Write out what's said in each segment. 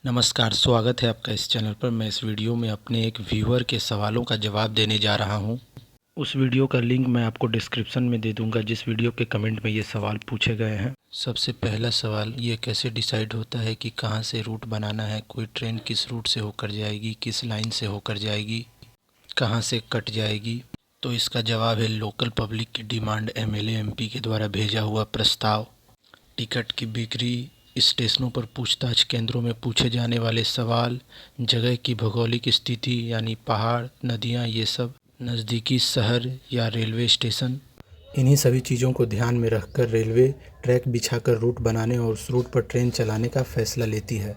नमस्कार, स्वागत है आपका इस चैनल पर। मैं इस वीडियो में अपने एक व्यूअर के सवालों का जवाब देने जा रहा हूं। उस वीडियो का लिंक मैं आपको डिस्क्रिप्शन में दे दूंगा जिस वीडियो के कमेंट में ये सवाल पूछे गए हैं। सबसे पहला सवाल, ये कैसे डिसाइड होता है कि कहां से रूट बनाना है? कोई ट्रेन किस रूट से होकर जाएगी, किस लाइन से होकर जाएगी, कहां से कट जाएगी? तो इसका जवाब है लोकल पब्लिक की डिमांड, एमएलए एमपी के द्वारा भेजा हुआ प्रस्ताव। टिकट की बिक्री, स्टेशनों पर पूछताछ केंद्रों में पूछे जाने वाले सवाल, जगह की भौगोलिक स्थिति यानी पहाड़, नदियाँ, ये सब, नज़दीकी शहर या रेलवे स्टेशन। इन्हीं सभी चीज़ों को ध्यान में रखकर रेलवे ट्रैक बिछाकर रूट बनाने और उस रूट पर ट्रेन चलाने का फैसला लेती है।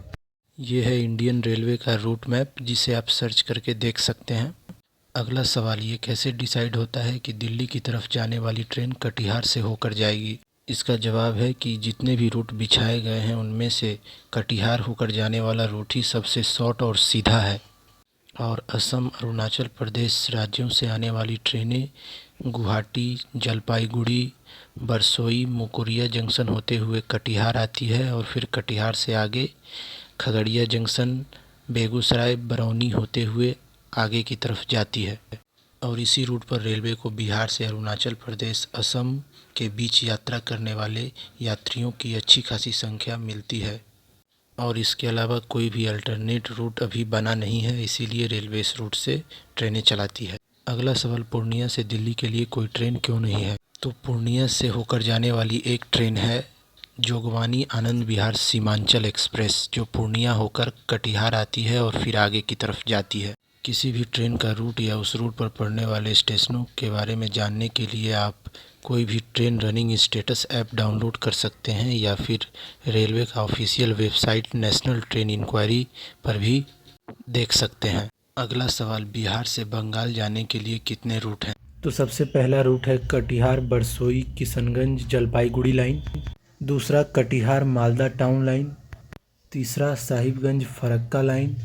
ये है इंडियन रेलवे का रूट मैप, जिसे आप सर्च करके देख सकते हैं। अगला सवाल, ये कैसे डिसाइड होता है कि दिल्ली की तरफ जाने वाली ट्रेन कटिहार से होकर जाएगी? इसका जवाब है कि जितने भी रूट बिछाए गए हैं उनमें से कटिहार होकर जाने वाला रूट ही सबसे शॉर्ट और सीधा है। और असम, अरुणाचल प्रदेश राज्यों से आने वाली ट्रेनें गुवाहाटी, जलपाईगुड़ी, बरसोई, मुकुरिया जंक्शन होते हुए कटिहार आती है और फिर कटिहार से आगे खगड़िया जंक्शन, बेगूसराय, बरौनी होते हुए आगे की तरफ जाती है। और इसी रूट पर रेलवे को बिहार से अरुणाचल प्रदेश, असम के बीच यात्रा करने वाले यात्रियों की अच्छी खासी संख्या मिलती है। और इसके अलावा कोई भी अल्टरनेट रूट अभी बना नहीं है, इसीलिए रेलवे इस रूट से ट्रेनें चलाती है। अगला सवाल, पूर्णिया से दिल्ली के लिए कोई ट्रेन क्यों नहीं है? तो पूर्णिया से होकर जाने वाली एक ट्रेन है जोगवानी आनंद विहार सीमांचल एक्सप्रेस, जो पूर्णिया होकर कटिहार आती है और फिर आगे की तरफ जाती है। किसी भी ट्रेन का रूट या उस रूट पर पड़ने वाले स्टेशनों के बारे में जानने के लिए आप कोई भी train running status app download कर सकते हैं या फिर रेलवे का official website national train enquiry पर भी देख सकते हैं। अगला सवाल, बिहार से बंगाल जाने के लिए कितने रूट हैं? तो सबसे पहला रूट है कटिहार बरसोई किशनगंज जलपाईगुड़ी लाइन। दूसरा कटिहार मालदा टाउन लाइन। तीसरा साहिबगंज फरक्का लाइन।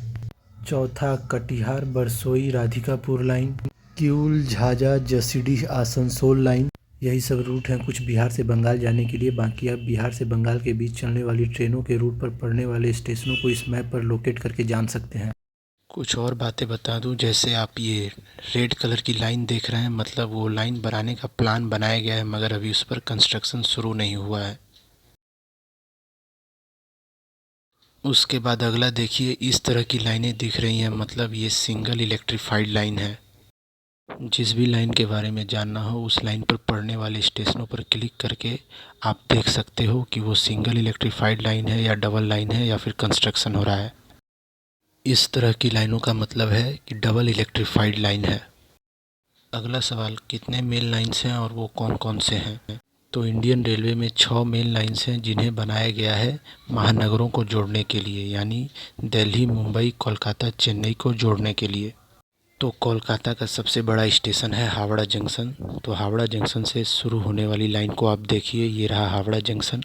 चौथा कटिहार बरसोई राधिकापुर लाइन। किऊल झाझा जसीडीह आसनसोल लाइन। यही सब रूट हैं कुछ बिहार से बंगाल जाने के लिए। बाकी आप बिहार से बंगाल के बीच चलने वाली ट्रेनों के रूट पर पड़ने वाले स्टेशनों को इस मैप पर लोकेट करके जान सकते हैं। कुछ और बातें बता दूं, जैसे आप ये रेड कलर की लाइन देख रहे हैं, मतलब वो लाइन बनाने का प्लान बनाया गया है मगर अभी उस पर कंस्ट्रक्शन शुरू नहीं हुआ है। उसके बाद अगला देखिए, इस तरह की लाइनें दिख रही हैं, मतलब ये सिंगल इलेक्ट्रीफाइड लाइन है। जिस भी लाइन के बारे में जानना हो उस लाइन पर पड़ने वाले स्टेशनों पर क्लिक करके आप देख सकते हो कि वो सिंगल इलेक्ट्रीफाइड लाइन है या डबल लाइन है या फिर कंस्ट्रक्शन हो रहा है। इस तरह की लाइनों का मतलब है कि डबल इलेक्ट्रीफाइड लाइन है। अगला सवाल, कितने मेन लाइन्स हैं और वो कौन कौन से हैं? तो इंडियन रेलवे में 6 मेन लाइन्स हैं जिन्हें बनाया गया है महानगरों को जोड़ने के लिए, यानी दिल्ली, मुंबई, कोलकाता, चेन्नई को जोड़ने के लिए। तो कोलकाता का सबसे बड़ा स्टेशन है हावड़ा जंक्शन। तो हावड़ा जंक्शन से शुरू होने वाली लाइन को आप देखिए, ये रहा हावड़ा जंक्शन।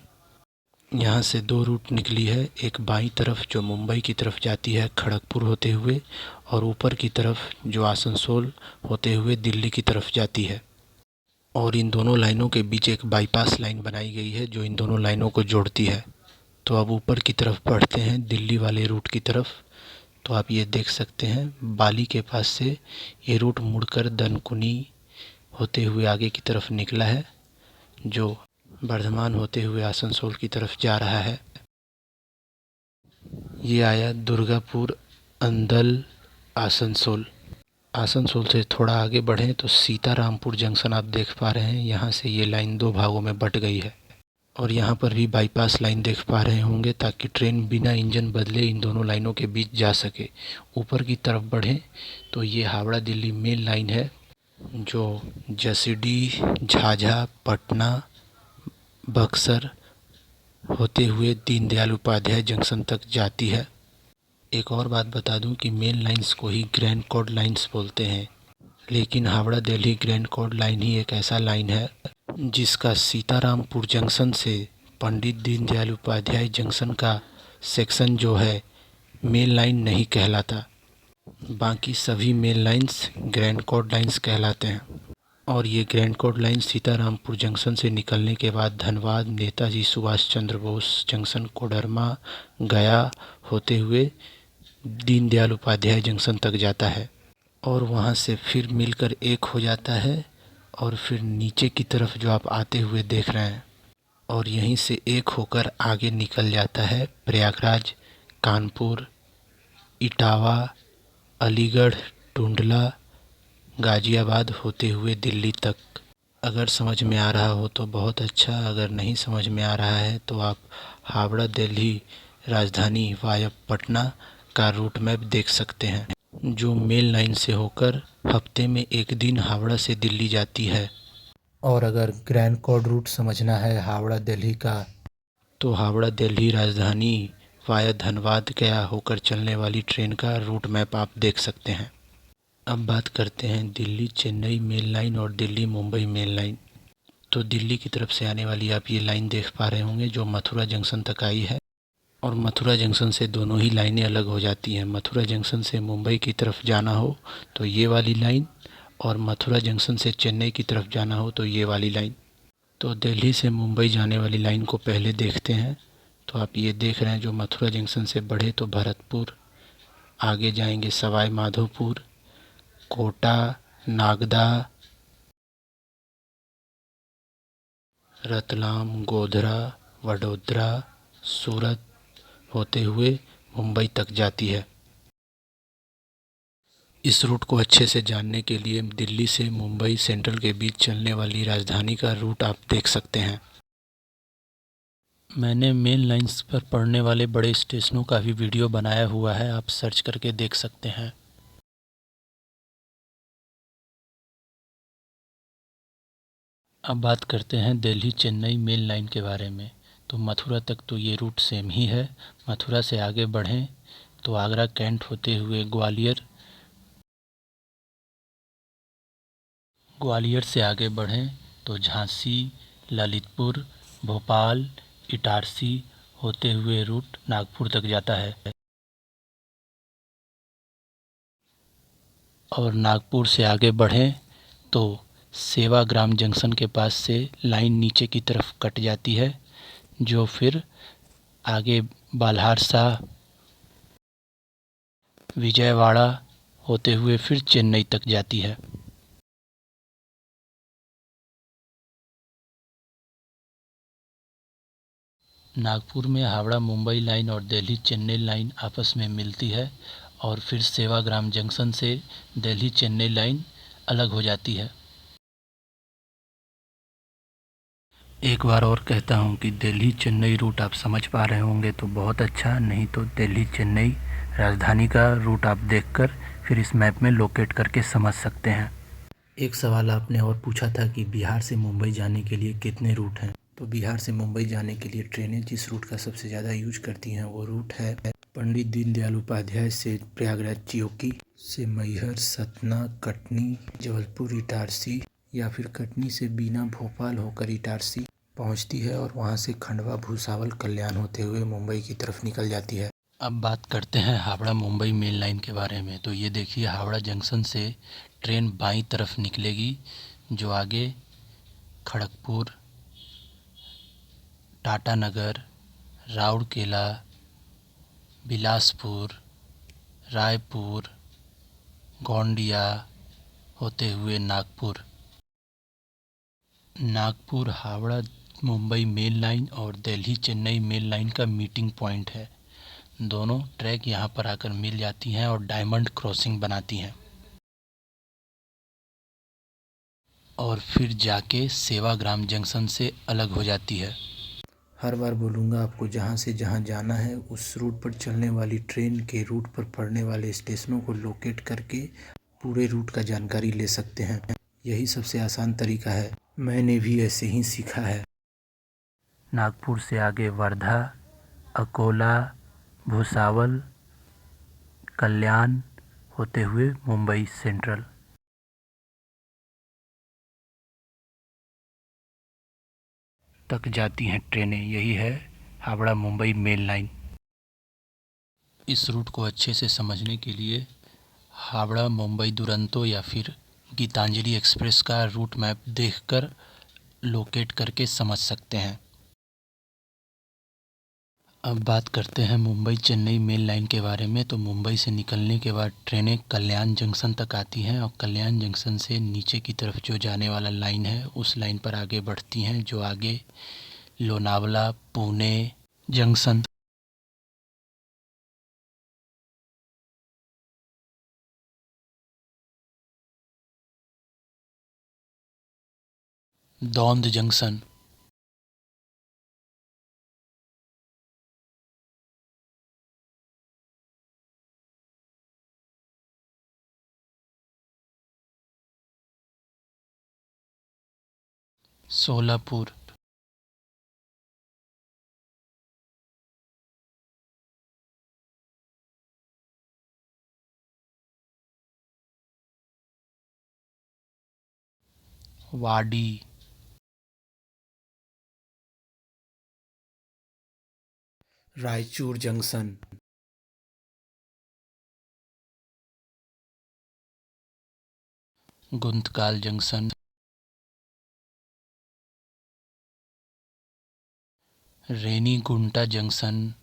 यहाँ से 2 रूट निकली है, एक बाईं तरफ जो मुंबई की तरफ जाती है खड़गपुर होते हुए, और ऊपर की तरफ जो आसनसोल होते हुए दिल्ली की तरफ जाती है। और इन दोनों लाइनों के बीच एक बाईपास लाइन बनाई गई है जो इन दोनों लाइनों को जोड़ती है। तो अब ऊपर की तरफ बढ़ते हैं दिल्ली वाले रूट की तरफ। तो आप ये देख सकते हैं बाली के पास से ये रूट मुड़कर दनकुनी होते हुए आगे की तरफ निकला है, जो बर्धमान होते हुए आसनसोल की तरफ जा रहा है। ये आया दुर्गापुर, अंदल, आसनसोल। आसनसोल से थोड़ा आगे बढ़ें तो सीतारामपुर जंक्शन आप देख पा रहे हैं, यहाँ से ये लाइन 2 भागों में बट गई है। और यहाँ पर भी बाईपास लाइन देख पा रहे होंगे ताकि ट्रेन बिना इंजन बदले इन दोनों लाइनों के बीच जा सके। ऊपर की तरफ बढ़ें तो ये हावड़ा दिल्ली मेन लाइन है जो जसीडीह, झाझा, पटना, बक्सर होते हुए दीनदयाल उपाध्याय जंक्शन तक जाती है। एक और बात बता दूं कि मेन लाइंस को ही ग्रैंड कॉर्ड लाइंस बोलते हैं, लेकिन Howrah Delhi grand chord line ही एक ऐसा लाइन है जिसका सीतारामपुर जंक्शन से पंडित दीनदयाल उपाध्याय जंक्शन का सेक्शन जो है मेन लाइन नहीं कहलाता। बाकी सभी main lines grand chord lines कहलाते हैं। और ये grand chord line Sitarampur junction से निकलने के बाद धनबाद, नेताजी सुभाष चंद्र बोस जंक्शन, कोडरमा, गया होते हुए दीनदयाल उपाध्याय जंक्शन तक जाता है और वहाँ से फिर मिलकर एक हो जाता है और फिर नीचे की तरफ जो आप आते हुए देख रहे हैं और यहीं से एक होकर आगे निकल जाता है प्रयागराज, कानपुर, इटावा, अलीगढ़, टुंडला, गाज़ियाबाद होते हुए दिल्ली तक। अगर समझ में आ रहा हो तो बहुत अच्छा, अगर नहीं समझ में आ रहा है तो आप हावड़ा दिल्ली राजधानी वाया पटना का रूट मैप देख सकते हैं, जो मेल लाइन से होकर हफ्ते में एक दिन हावड़ा से दिल्ली जाती है। और अगर ग्रैंड कॉर्ड रूट समझना है हावड़ा दिल्ली का, तो हावड़ा दिल्ली राजधानी वाया धनबाद गया होकर चलने वाली ट्रेन का रूट मैप आप देख सकते हैं। अब बात करते हैं दिल्ली चेन्नई मेल लाइन और दिल्ली मुंबई मेल लाइन। तो दिल्ली की तरफ से आने वाली आप ये लाइन देख पा रहे होंगे जो मथुरा जंक्शन तक आई है और मथुरा जंक्शन से दोनों ही लाइनें अलग हो जाती हैं। मथुरा जंक्शन से मुंबई की तरफ जाना हो तो ये वाली लाइन और मथुरा जंक्शन से चेन्नई की तरफ जाना हो तो ये वाली लाइन। तो दिल्ली से मुंबई जाने वाली लाइन को पहले देखते हैं। तो आप ये देख रहे हैं जो मथुरा जंक्शन से बढ़े तो भरतपुर, आगे जाएंगे सवाई माधोपुर, कोटा, नागदा, रतलाम, गोधरा, वडोदरा, सूरत होते हुए मुंबई तक जाती है। इस रूट को अच्छे से जानने के लिए दिल्ली से मुंबई सेंट्रल के बीच चलने वाली राजधानी का रूट आप देख सकते हैं। मैंने मेन लाइंस पर पड़ने वाले बड़े स्टेशनों का भी वीडियो बनाया हुआ है, आप सर्च करके देख सकते हैं। अब बात करते हैं दिल्ली चेन्नई मेल लाइन के बारे में। तो मथुरा तक तो ये रूट सेम ही है। मथुरा से आगे बढ़ें तो आगरा कैंट होते हुए ग्वालियर, ग्वालियर से आगे बढ़ें तो झांसी, ललितपुर, भोपाल, इटारसी होते हुए रूट नागपुर तक जाता है और नागपुर से आगे बढ़ें तो सेवाग्राम जंक्शन के पास से लाइन नीचे की तरफ कट जाती है जो फिर आगे बाल्हारसा, विजयवाड़ा होते हुए फिर चेन्नई तक जाती है। नागपुर में हावड़ा मुंबई लाइन और दिल्ली चेन्नई लाइन आपस में मिलती है और फिर सेवाग्राम जंक्शन से दिल्ली चेन्नई लाइन अलग हो जाती है। एक बार और कहता हूँ कि दिल्ली चेन्नई रूट आप समझ पा रहे होंगे तो बहुत अच्छा, नहीं तो दिल्ली चेन्नई राजधानी का रूट आप देखकर फिर इस मैप में लोकेट करके समझ सकते हैं। एक सवाल आपने और पूछा था कि बिहार से मुंबई जाने के लिए कितने रूट हैं। तो बिहार से मुंबई जाने के लिए ट्रेनें जिस रूट का सबसे ज़्यादा यूज करती हैं वो रूट है पंडित दीनदयाल उपाध्याय से प्रयागराज चियोकी, से मैहर, सतना, कटनी, जबलपुर, इटारसी, या फिर कटनी से बीना, भोपाल होकर इटारसी पहुंचती है और वहां से खंडवा, भुसावल, कल्याण होते हुए मुंबई की तरफ निकल जाती है। अब बात करते हैं हावड़ा मुंबई मेल लाइन के बारे में। तो ये देखिए हावड़ा जंक्शन से ट्रेन बाईं तरफ निकलेगी जो आगे खड़गपुर, टाटानगर, राउरकेला, बिलासपुर, रायपुर, गोंडिया होते हुए नागपुर। नागपुर हावड़ा मुंबई मेल लाइन और दिल्ली चेन्नई मेल लाइन का मीटिंग पॉइंट है। दोनों ट्रैक यहाँ पर आकर मिल जाती हैं और डायमंड क्रॉसिंग बनाती हैं और फिर जाके सेवाग्राम जंक्शन से अलग हो जाती है। हर बार बोलूँगा आपको, जहाँ से जहाँ जाना है उस रूट पर चलने वाली ट्रेन के रूट पर पड़ने वाले स्टेशनों को लोकेट करके पूरे रूट का जानकारी ले सकते हैं। यही सबसे आसान तरीका है, मैंने भी ऐसे ही सीखा है। नागपुर से आगे वर्धा, अकोला, भुसावल, कल्याण होते हुए मुंबई सेंट्रल तक जाती हैं ट्रेनें। यही है हावड़ा मुंबई मेल लाइन। इस रूट को अच्छे से समझने के लिए हावड़ा मुंबई दुरंतो या फिर गीतांजलि एक्सप्रेस का रूट मैप देखकर लोकेट करके समझ सकते हैं। अब बात करते हैं मुंबई चेन्नई मेल लाइन के बारे में। तो मुंबई से निकलने के बाद ट्रेनें कल्याण जंक्शन तक आती हैं और कल्याण जंक्शन से नीचे की तरफ जो जाने वाला लाइन है उस लाइन पर आगे बढ़ती हैं, जो आगे Lonavala, Pune junction, Daund junction, Solapur, Wadi, Raichur junction, Guntakal junction, Renigunta junction,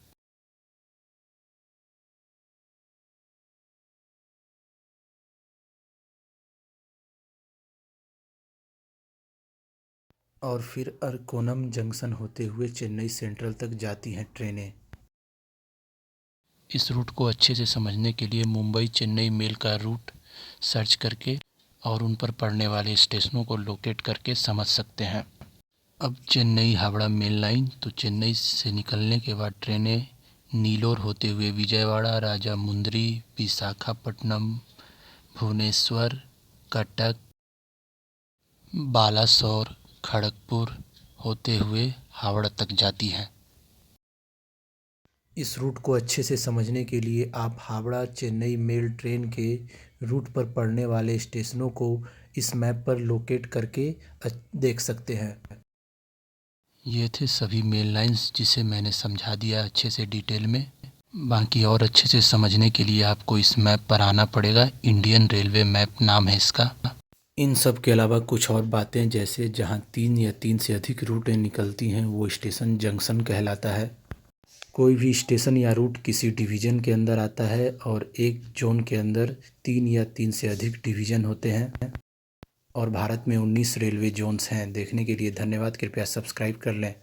और फिर अरकोनम जंक्शन होते हुए चेन्नई सेंट्रल तक जाती हैं ट्रेनें। इस रूट को अच्छे से समझने के लिए मुंबई चेन्नई मेल का रूट सर्च करके और उन पर पड़ने वाले स्टेशनों को लोकेट करके समझ सकते हैं। अब चेन्नई हावड़ा मेल लाइन। तो चेन्नई से निकलने के बाद ट्रेनें नीलोर होते हुए विजयवाड़ा, राजामुंद्री, विशाखापट्टनम, भुवनेश्वर, कटक, बालासोर, खड़गपुर होते हुए हावड़ा तक जाती हैं। इस रूट को अच्छे से समझने के लिए आप हावड़ा चेन्नई मेल ट्रेन के रूट पर पड़ने वाले स्टेशनों को इस मैप पर लोकेट करके देख सकते हैं। ये थे सभी मेल लाइंस जिसे मैंने समझा दिया अच्छे से डिटेल में। बाकी और अच्छे से समझने के लिए आपको इस मैप पर आना पड़ेगा। इंडियन रेलवे मैप नाम है इसका। इन सब के अलावा कुछ और बातें, जैसे जहाँ 3 या 3 से अधिक रूटें निकलती हैं वो स्टेशन जंक्शन कहलाता है। कोई भी स्टेशन या रूट किसी डिवीज़न के अंदर आता है और एक जोन के अंदर 3 या 3 से अधिक डिवीज़न होते हैं। और भारत में 19 रेलवे जोन्स हैं। देखने के लिए धन्यवाद। कृपया सब्सक्राइब कर लें।